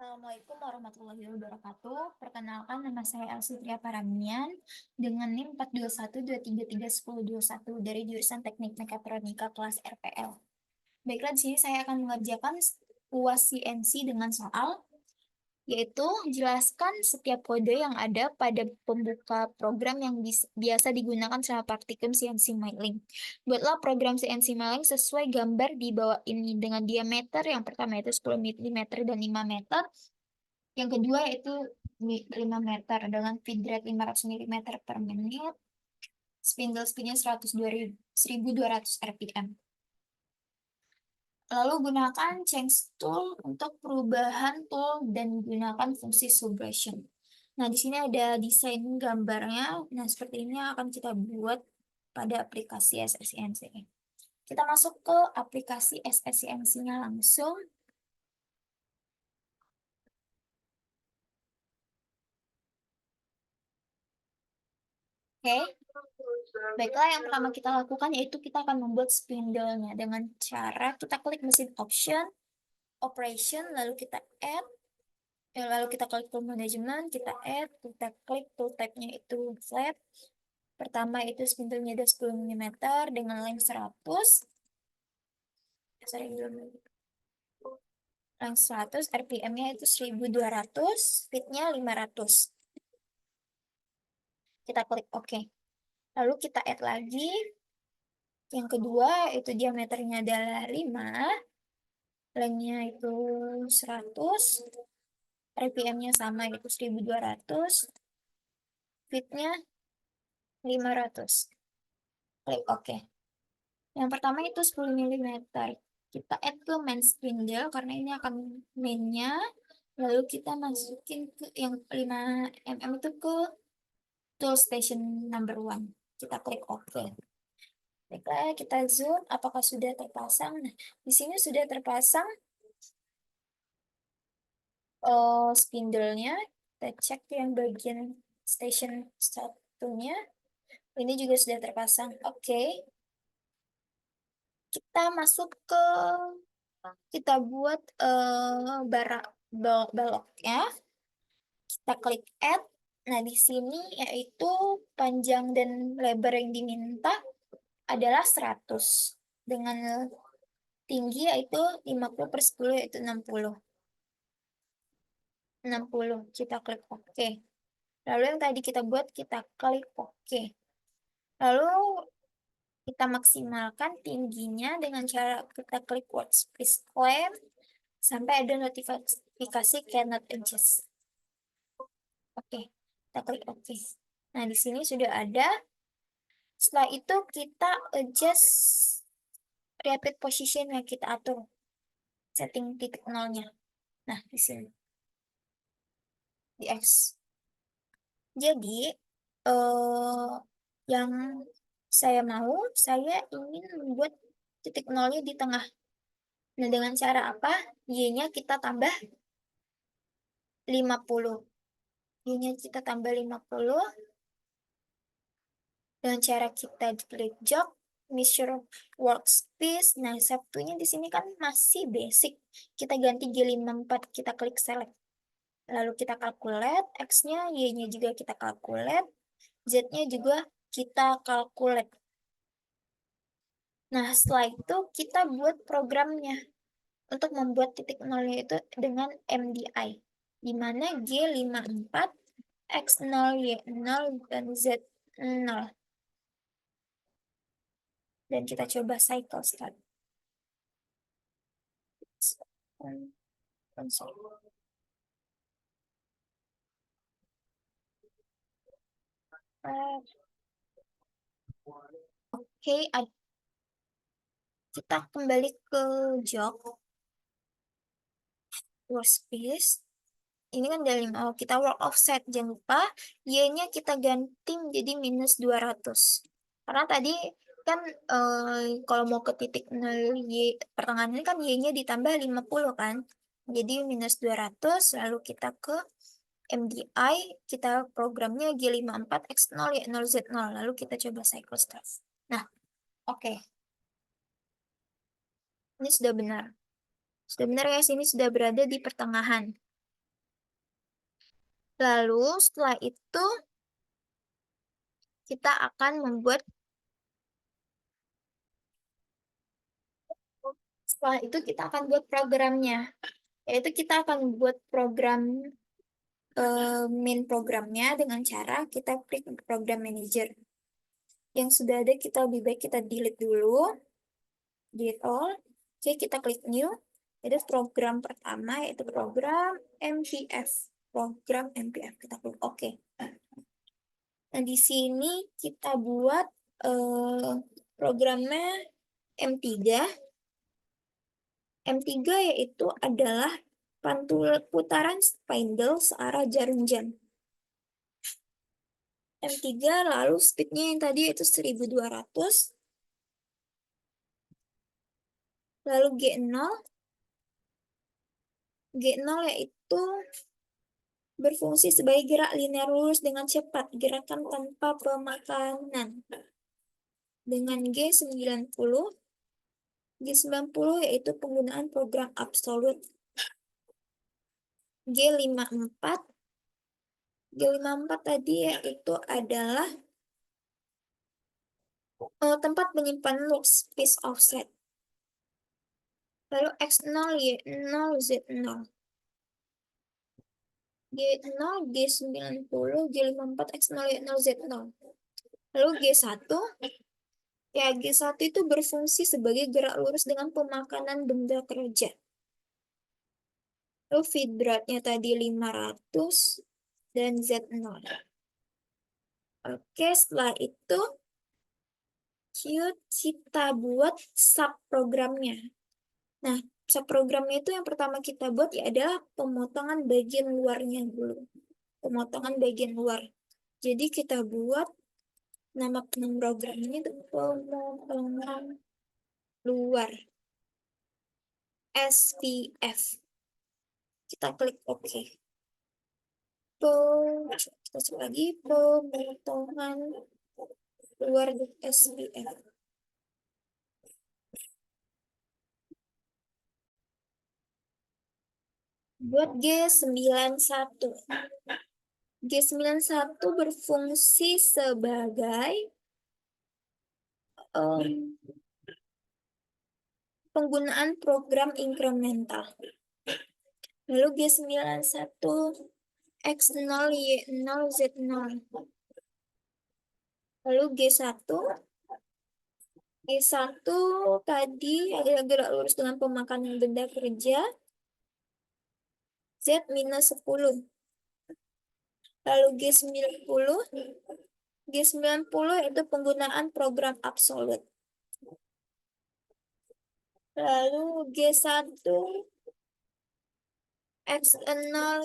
Assalamualaikum warahmatullahi wabarakatuh. Perkenalkan, nama saya Elsie Tria Paramian dengan NIM 421233101 dari jurusan Teknik Mekatronika kelas RPL. Baiklah, di sini saya akan mengerjakan UAS CNC dengan soal, yaitu jelaskan setiap kode yang ada pada pembuka program yang biasa digunakan selama praktikum CNC milling. Buatlah program CNC milling sesuai gambar di bawah ini dengan diameter yang pertama itu 10 mm dan 5 meter. Yang kedua yaitu 5 meter dengan feed rate 500 mm per menit, spindle speednya 1200 rpm. Lalu gunakan change tool untuk perubahan tool dan gunakan fungsi subversion. Nah, di sini ada desain gambarnya. Nah, seperti ini akan kita buat pada aplikasi SSCNC. Kita masuk ke aplikasi SSCNC-nya langsung. Oke. Baiklah, yang pertama kita lakukan yaitu kita akan membuat spindle-nya dengan cara kita klik mesin option, operation, lalu kita add, lalu kita klik tool management, kita add, kita klik tool type-nya itu flat. Pertama itu spindle-nya ada 10 mm dengan length 100. Length 100, RPM-nya itu 1200, speed-nya 500. Kita klik OK. Lalu kita add lagi. Yang kedua itu diameternya adalah 5. Length-nya itu 100, RPM-nya sama itu 1200, feet-nya 500. Klik OK. Yang pertama itu 10 mm. Kita add ke main spindle karena ini akan main-nya. Lalu kita masukin ke yang 5 mm itu ke tool station number 1. Kita klik OK. Baiklah, kita zoom apakah sudah terpasang. Nah, di sini sudah terpasang spindle-nya. Kita cek yang bagian station satunya. Ini juga sudah terpasang. Oke. Kita masuk ke kita buat baloknya. Kita klik add. Nah, di sini yaitu panjang dan lebar yang diminta adalah 100 dengan tinggi yaitu 50/10 yaitu 60. Kita klik OK. Lalu yang tadi kita buat kita klik OK. Lalu kita maksimalkan tingginya dengan cara kita klik workspace clamp sampai ada notifikasi cannot adjust. Oke, kita klik OK. Nah, di sini sudah ada. Setelah itu kita adjust rapid position yang kita atur setting titik nolnya. Nah, di sini di X. Jadi yang saya ingin membuat titik nolnya di tengah. Nah, dengan cara apa? Y-nya kita tambah 50. Y-nya kita tambah 50. Dengan cara kita klik jog, measure workspace. Nah, satunya di sini kan masih basic. Kita ganti G54, kita klik select. Lalu kita calculate, X-nya, Y-nya juga kita calculate, Z-nya juga kita calculate. Nah, setelah itu kita buat programnya untuk membuat titik nolnya itu dengan MDI, di mana G54, X0, Y0, dan Z0. Dan kita coba cycle start. Oke, kita kembali ke jog workspace. Ini kan dari kita work offset, jangan lupa Y-nya kita ganti menjadi -200. Karena tadi kan kalau mau ke titik 0 Y pertengahan ini kan Y-nya ditambah 50 kan. Jadi -200, lalu kita ke MDI, kita programnya G54 X0 Y0 Z0, lalu kita coba cycle start. Nah, oke. Ini sudah benar. Sudah benar ya, sini sudah berada di pertengahan. Lalu setelah itu kita akan membuat buat programnya. Yaitu kita akan buat program main programnya dengan cara kita klik program manager. Yang sudah ada kita lebih baik kita delete dulu. Delete all. Oke, kita klik new. Itu program pertama yaitu program MPF. Program MPF kita klik oke. Nah, di sini kita buat programnya M3. M3 yaitu adalah pantul putaran spindle searah jarum jam. M3 lalu speednya yang tadi yaitu 1200. Lalu G0. G0 yaitu berfungsi sebagai gerak linear lurus dengan cepat, gerakan tanpa pemakanan. Dengan G90 yaitu penggunaan program absolut. G54 tadi yaitu adalah tempat penyimpanan log space offset. Lalu X0, Y0, Z0. G0, G90, G54, X0, Y0, Z0. Lalu G1, ya G1 itu berfungsi sebagai gerak lurus dengan pemakanan benda kerja. Lalu feed tadi 500 dan Z0. Oke, setelah itu kita buat subprogramnya. Nah, subprogramnya itu yang pertama kita buat ya adalah pemotongan bagian luarnya dulu. Pemotongan bagian luar. Jadi kita buat nama program ini itu pemotongan luar. SPF. Kita klik OK. Kita cek lagi pemotongan luar SPF. Buat G91. G91 berfungsi sebagai penggunaan program incremental. Lalu G91 X0, Y0, Z0. Lalu G1 tadi adalah gerak lurus dengan pemakanan benda kerja. Z-10. Lalu G90 itu penggunaan program absolut. Lalu G1 X0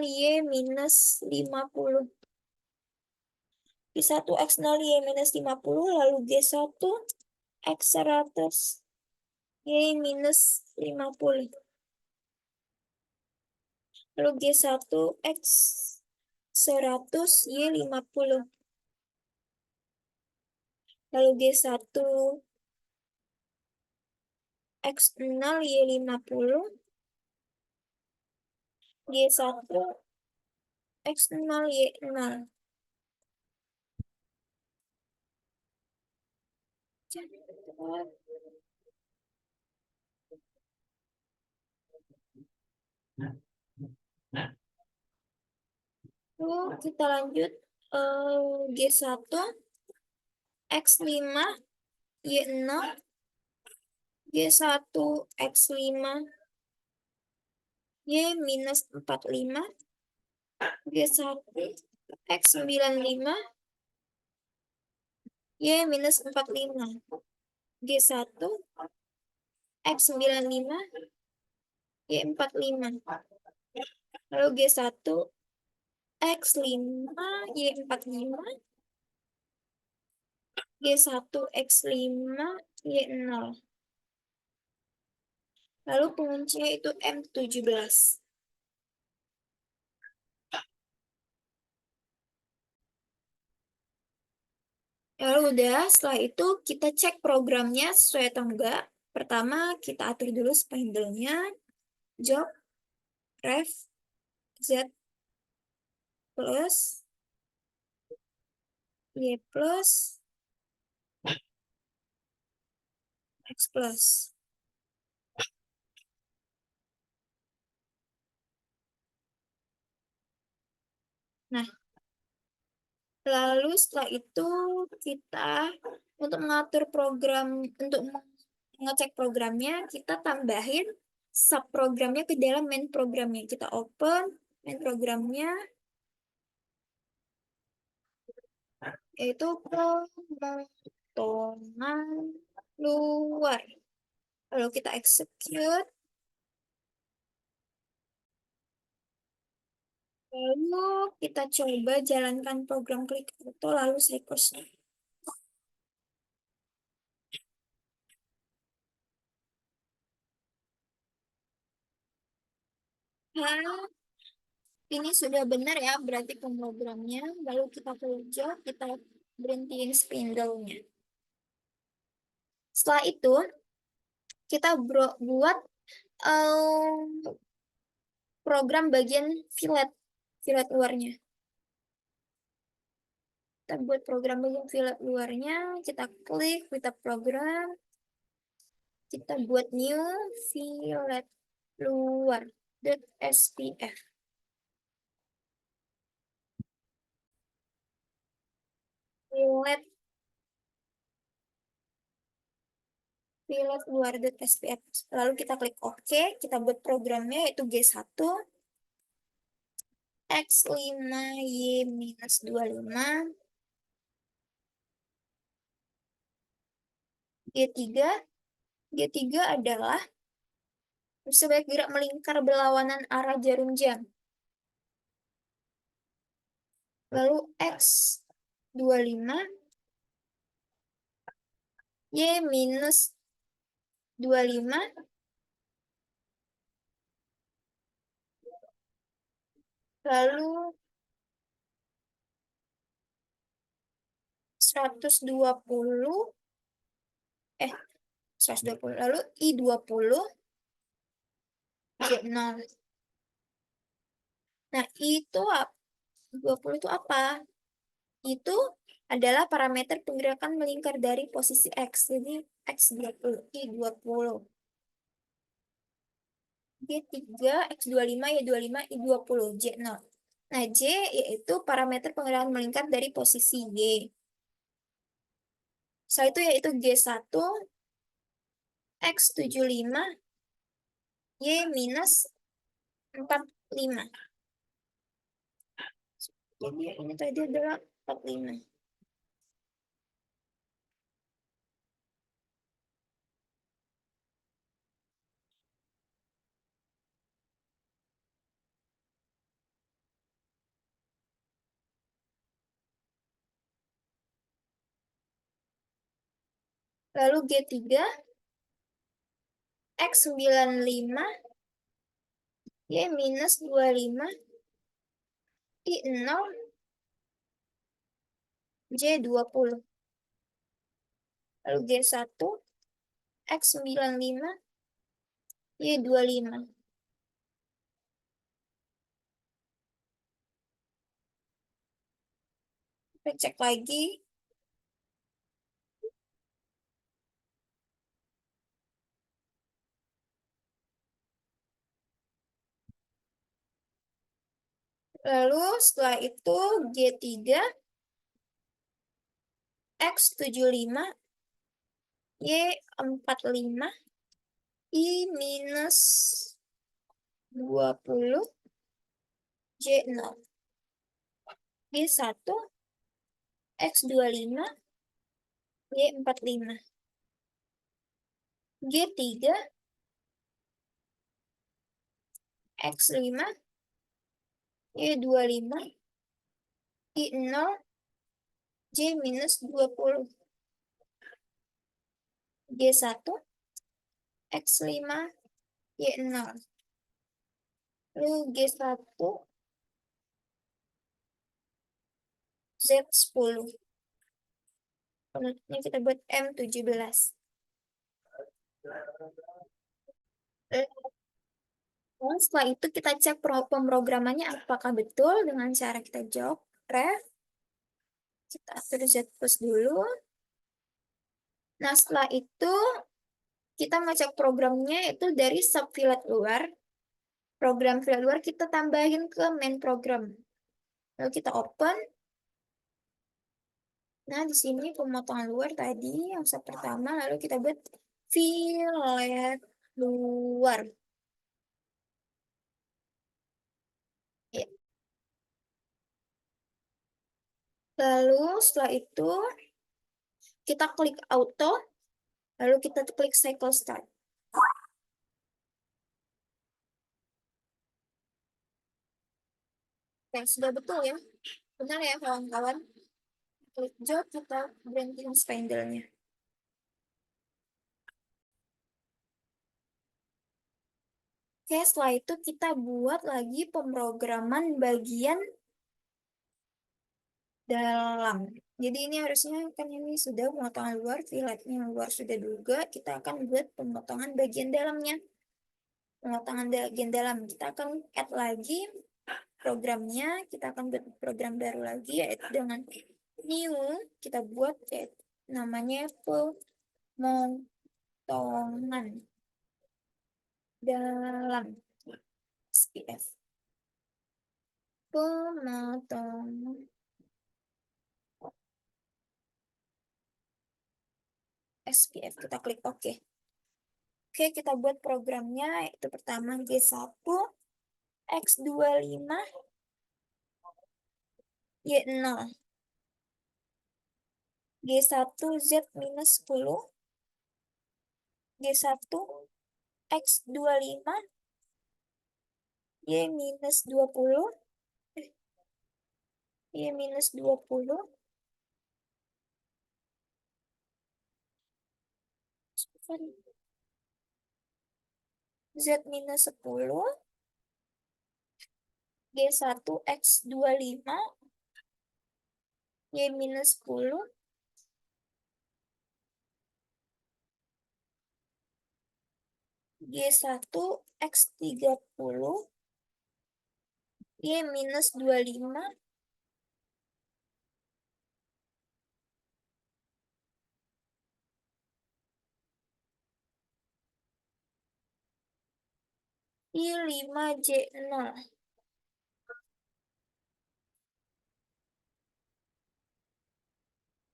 Y-50. G1 X0 Y-50, lalu G1 X100 Y-50. Lalu G1 X100 Y50. Lalu G1 X0 Y50. G1 X0 Y0. Lalu kita lanjut G1 X5 Y0. G1 X5 Y-45. G1 X95 Y-45. G1 X95 Y45. Lalu G1 X5 Y45. G1 X5 Y0. Lalu penguncinya itu M17. Lalu udah, setelah itu kita cek programnya sesuai atau enggak. Pertama, kita atur dulu spindle-nya, job, ref, Z plus Y plus X plus. Nah, lalu setelah itu kita untuk mengatur program, untuk mengecek programnya, kita tambahin subprogramnya ke dalam main programnya. Kita open main programnya, yaitu pemotongan luar. Lalu kita execute, lalu kita coba jalankan program klik auto, lalu sequence. Nah, ini sudah benar ya, berarti pemrogramannya. Lalu kita kerja, kita berhentiin spindle-nya. Setelah itu, kita buat program bagian fillet, fillet luarnya. Kita buat program bagian fillet luarnya, kita klik, kita program, kita buat new fillet luar .spf. Fillet luar .spf. Lalu kita klik OK, kita buat programnya yaitu G1 X5Y-25 G3. G3 adalah sebaik gerak melingkar berlawanan arah jarum jam. Lalu X25 Y-25 lalu 120 120 lalu I20 G0. Nah, itu 20 itu apa? Itu adalah parameter pergerakan melingkar dari posisi X. Jadi X20, I20. G3, X25, Y25, I20, J0. Nah, J yaitu parameter pergerakan melingkar dari posisi Y. Setelah itu yaitu G1, X75, Y minus 45. Jadi ini tadi adalah 45. Lalu G3, X95, Y minus 25, I0, J20. Lalu G1, X95, Y25. Kita cek lagi. Lalu setelah itu G3, X75, Y45, I minus 20, J0. G1, X25, Y45. G3, X5, Y25, I0, J minus 20. G1, X5, Y0. Lalu G1, Z10. Ini kita buat M17. Nah, setelah itu kita cek pemrogramannya apakah betul dengan cara kita jawab ref. Kita atur Z plus dulu. Nah, setelah itu kita ngecek programnya itu dari subfilet luar. Program filet luar kita tambahin ke main program. Lalu kita open. Nah, di sini pemotongan luar tadi yang step pertama, lalu kita buat filet luar. Ya. Lalu setelah itu kita klik auto, lalu kita klik cycle start. Oke, sudah betul ya. Benar ya kawan-kawan. Klik job, kita berhentiin spindle-nya. Oke, setelah itu kita buat lagi pemrograman bagian dalam. Jadi ini harusnya kan ini sudah pemotongan luar, filetnya luar sudah juga. Kita akan buat pemotongan bagian dalamnya. Pemotongan bagian dalam. Kita akan add lagi programnya. Kita akan buat program baru lagi yaitu dengan new. Kita buat yaitu namanya pemotongan dalam SPF. Pemotongan SPF. Kita klik OK. Oke, kita buat programnya yaitu pertama G1 X25 Y0 G1 Z minus 10 G1 X25 Y minus 20 Y minus 20 Z minus 10 G1 X25 Y minus 10 G1 X30 Y minus 25 Y5J0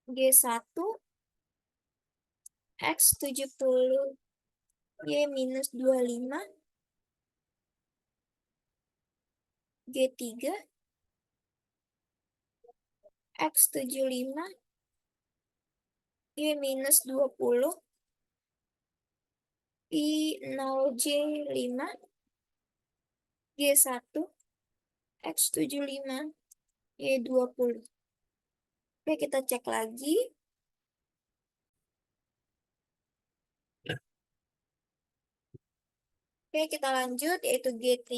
G1 X70 Y minus 25 G3 X75 Y minus 20 I0J5 G1 X75 Y20. Oke, kita cek lagi. Oke, kita lanjut yaitu G3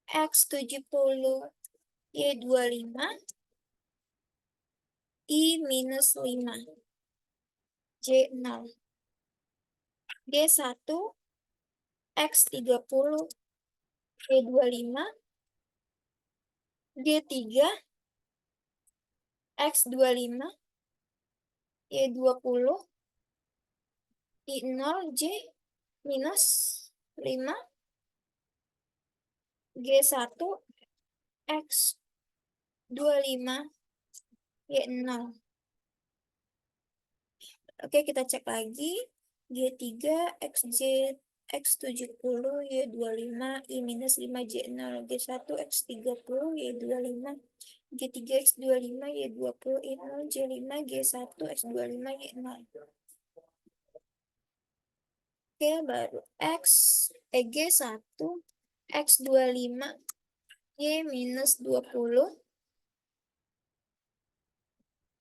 X70 Y25 I-5 J0 G1 X30 Y25 G3 X25 Y20 I0 J minus 5 G1 X25 Y0. Oke, kita cek lagi. G3 XJ X70 Y25 I minus 5 J0 G1 X30 Y25 G3 X25 Y20 I0 J5 G1 X25 Y0. Oke, baru G1 X25 Y minus 20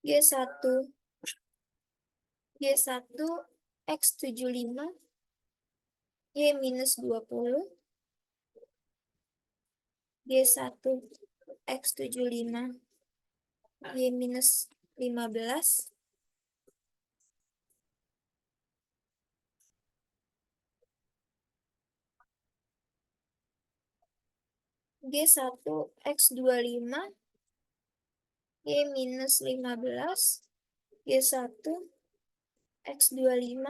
G1 G1 X75 Y minus 20 G1 X75 Y minus 15 G1 X25 Y minus 15 G1 X25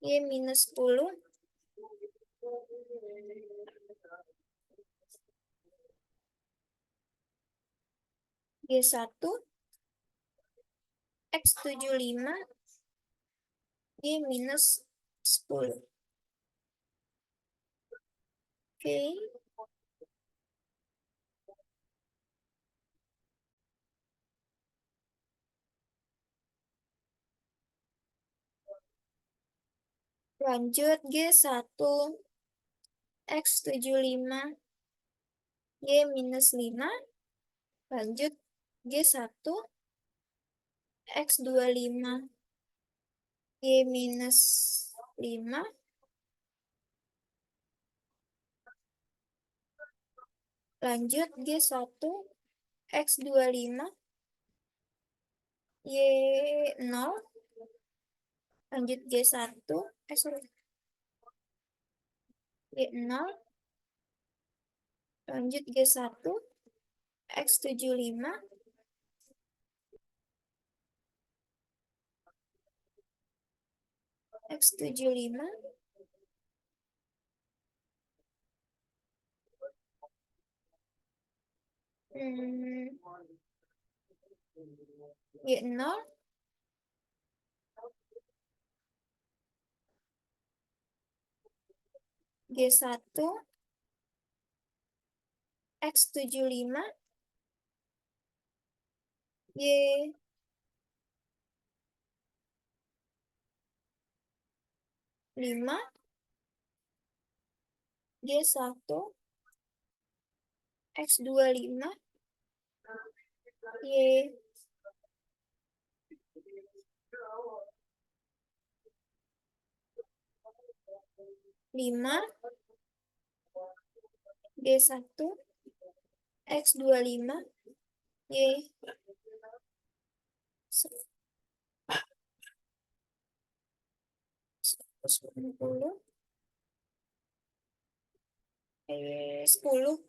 Y minus 10 G1 X75 Y minus 10. Oke, lanjut G1 X75 Y minus 5. Lanjut G1 X25 Y minus 5. Lanjut G1 X25 Y0. Lanjut G1 sorry, Y0. Lanjut G1 X75 X75 Y0. G1 X75 Y5. G1 X25 Y5. G1 X25 Y 110 10.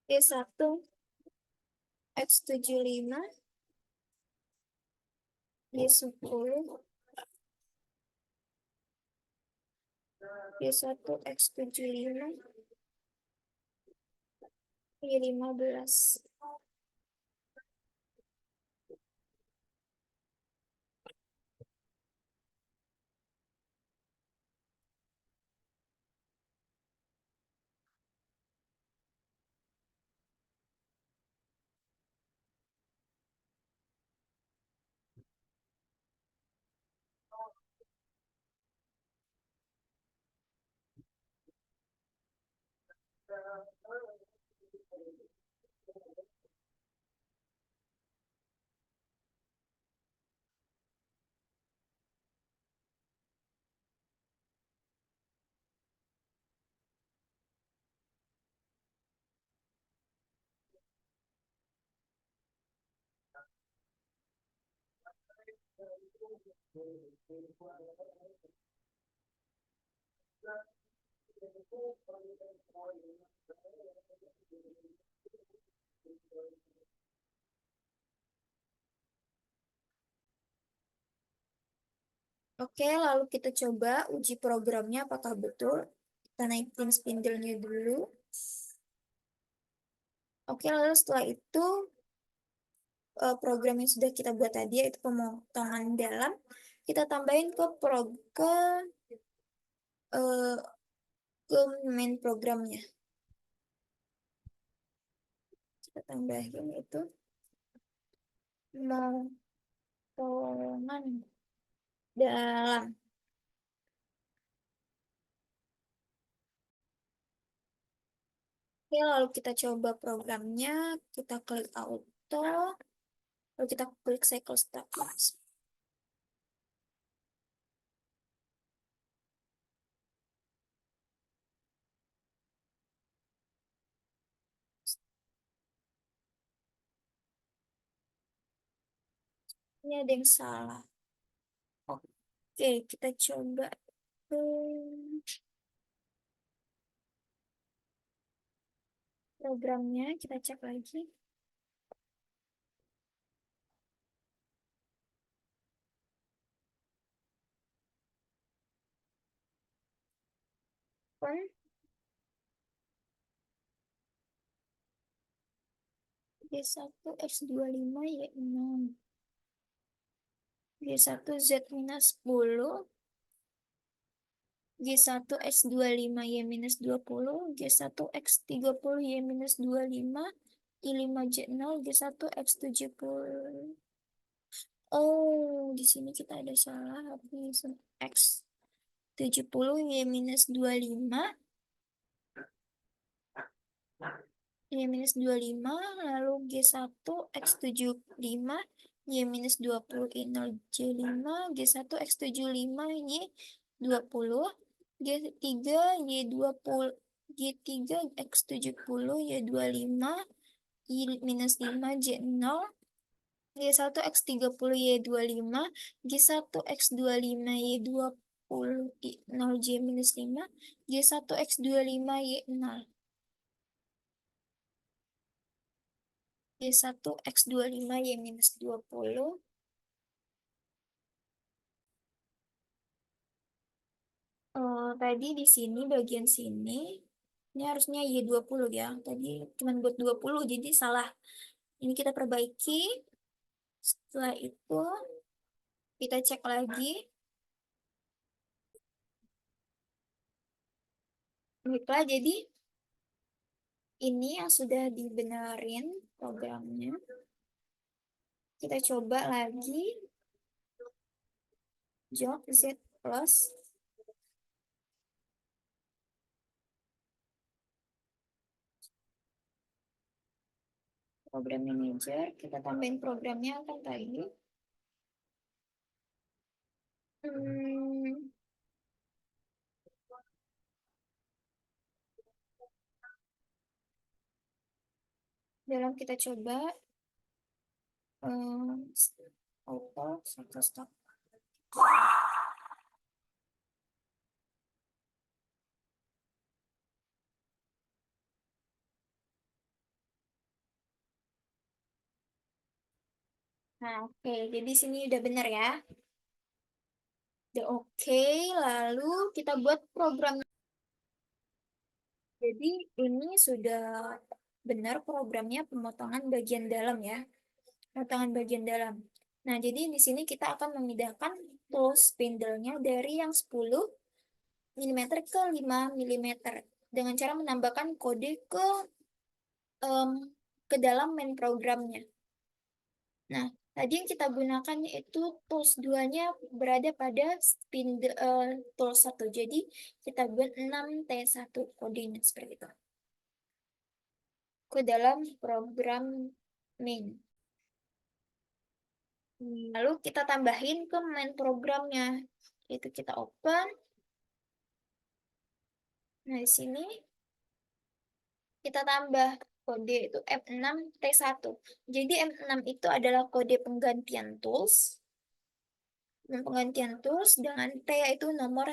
G1 X75 Y10. G1 X75 Y15. Oke, lalu kita coba uji programnya apakah betul. Kita naikin spindle-nya dulu. Oke, lalu setelah itu program yang sudah kita buat tadi yaitu pemotongan dalam kita tambahin eh, ke main programnya. Kita tambahin itu pemotongan dalam. Oke, lalu kita coba programnya, kita klik auto, lalu kita klik cycle start. Ini ada yang salah. Oke, kita coba. Hmm, Programnya kita cek lagi. Kan G1 X25 Y6. G1 Z minus 10. G1 X25 Y minus 20. G1 X30 Y minus 25. I5 J0 G1 X70. Oh, di sini kita ada salah. Habis X70 Y minus 25. Y minus 25, lalu G1 X75, Y minus 20, I0 J5, G1 X75, Y 20, G3 Y20, G3 X70, Y25, I minus 5 J0, G1 X30 Y25, G1 X25 Y20, I0 J minus 5, G1 X25 Y0. Y1 X25 Y minus 20. Tadi di sini bagian sini ini harusnya Y20 ya. Tadi cuma buat 20 jadi salah. Ini kita perbaiki. Setelah itu kita cek lagi. Baiklah, jadi ini yang sudah dibenerin programnya. Kita coba lagi jok Z plus program manager. Kita tambahin programnya kan tadi. Hmm, dalam kita coba auto satu stop. Nah, oke. Jadi sini udah benar ya. Udah oke. Lalu kita buat program. Jadi ini sudah benar programnya pemotongan bagian dalam ya. Pemotongan bagian dalam. Nah, jadi di sini kita akan memindahkan tools spindle-nya dari yang 10 mm ke 5 mm dengan cara menambahkan kode em, ke dalam main programnya. Nah, tadi yang kita gunakan itu tools 2-nya berada pada spindle tools 1. Jadi, kita buat 6T1 kodenya seperti itu. Ke dalam program main. Lalu kita tambahin ke main programnya. Itu kita open. Nah, di sini kita tambah kode itu F6T1. Jadi F6 itu adalah kode penggantian tools. Dan penggantian tools dengan T yaitu nomor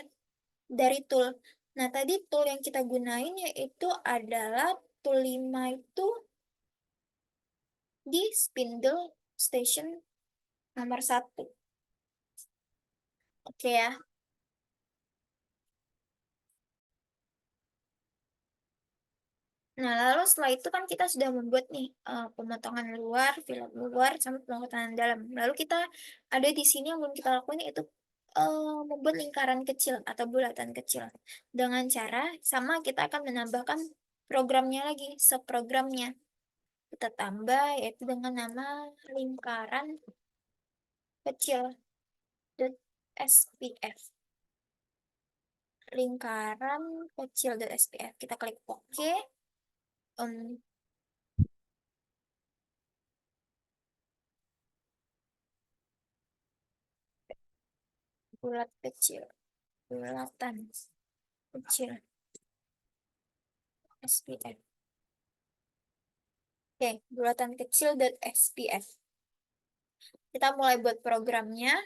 dari tool. Nah, tadi tool yang kita gunain yaitu adalah tool 5 itu di spindle station nomor 1. Oke ya. Nah, lalu setelah itu kan kita sudah membuat nih pemotongan luar, film luar, sama pemotongan dalam. Lalu kita ada di sini yang belum kita lakukan yaitu membuat lingkaran kecil atau bulatan kecil. Dengan cara sama kita akan menambahkan programnya lagi, subprogramnya. Kita tambah yaitu dengan nama lingkaran kecil .spf. Lingkaran kecil .spf. Kita klik OK. Em, bulat kecil, bulatan kecil SPF. Oke, bulatan kecil .spf. Kita mulai buat programnya.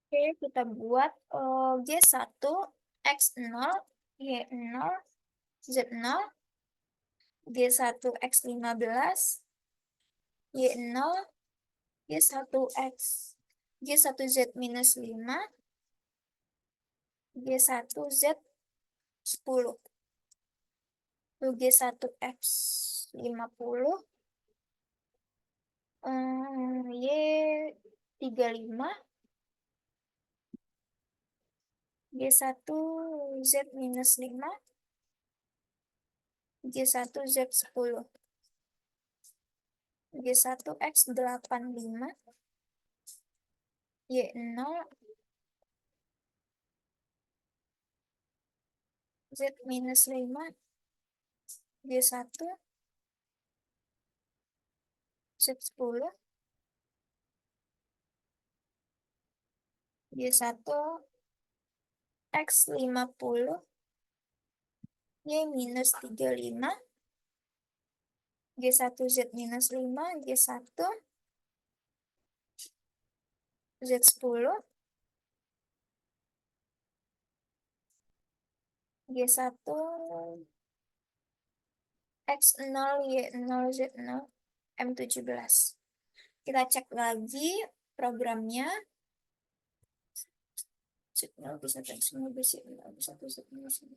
Oke, kita buat G1, X0, Y0, Z0, G1 X15, Y0, G1 X, G1 Z minus 5, G1 Z 10, G1 X 50, Y 35, G1 Z minus 5, G1 Z 10, G1 X 85, Y0, Z minus 5, G1, Z 10, G1 X 50, Y minus 35, G1 Z minus 5, G1 Z 10, G1 X0, Y0, Z0, M17. Kita cek lagi programnya. Z0 bisa X0 bisa Z0 bisa.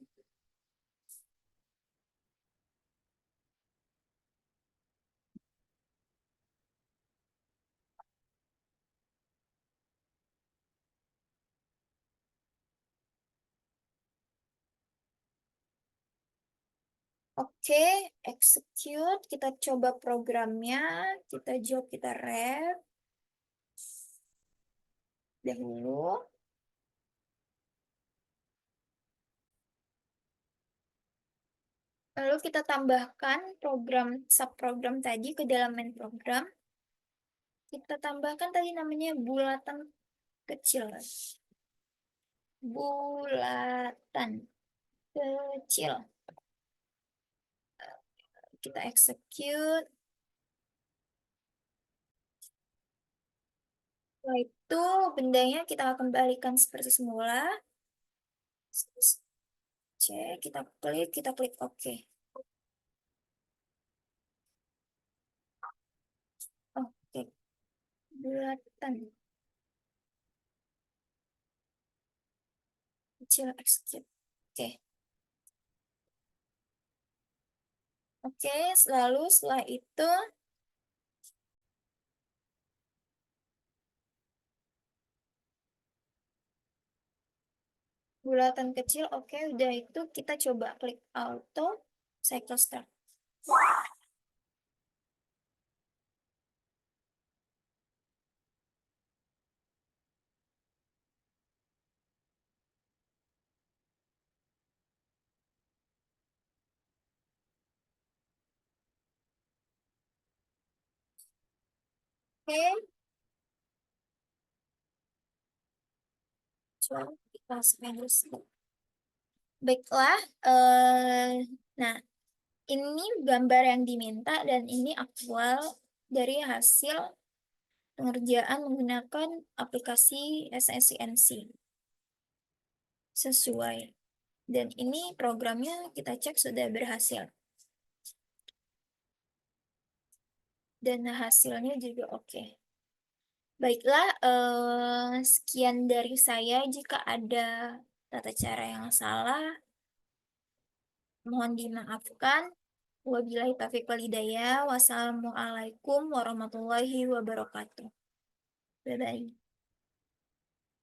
Oke, execute. Kita coba programnya. Kita jawab, kita ref dahulu. Lalu kita tambahkan program subprogram tadi ke dalam main program. Kita tambahkan tadi namanya bulatan kecil. Bulatan kecil. Kita execute. Setelah itu bendanya kita kembalikan seperti semula. Cek, kita klik OK. Oke, bulatan kecil execute. Oke. Oke, lalu setelah itu bulatan kecil, oke, udah itu kita coba klik auto cycle start. Oke, coba kita spend. Baiklah, nah ini gambar yang diminta dan ini aktual dari hasil pengerjaan menggunakan aplikasi SSCNC sesuai. Dan ini programnya kita cek sudah berhasil. Dan hasilnya juga oke. Baiklah, sekian dari saya. Jika ada tata cara yang salah, mohon dimaafkan. Wabillahi taufiq wal hidayah. Wassalamualaikum warahmatullahi wabarakatuh. Bye-bye.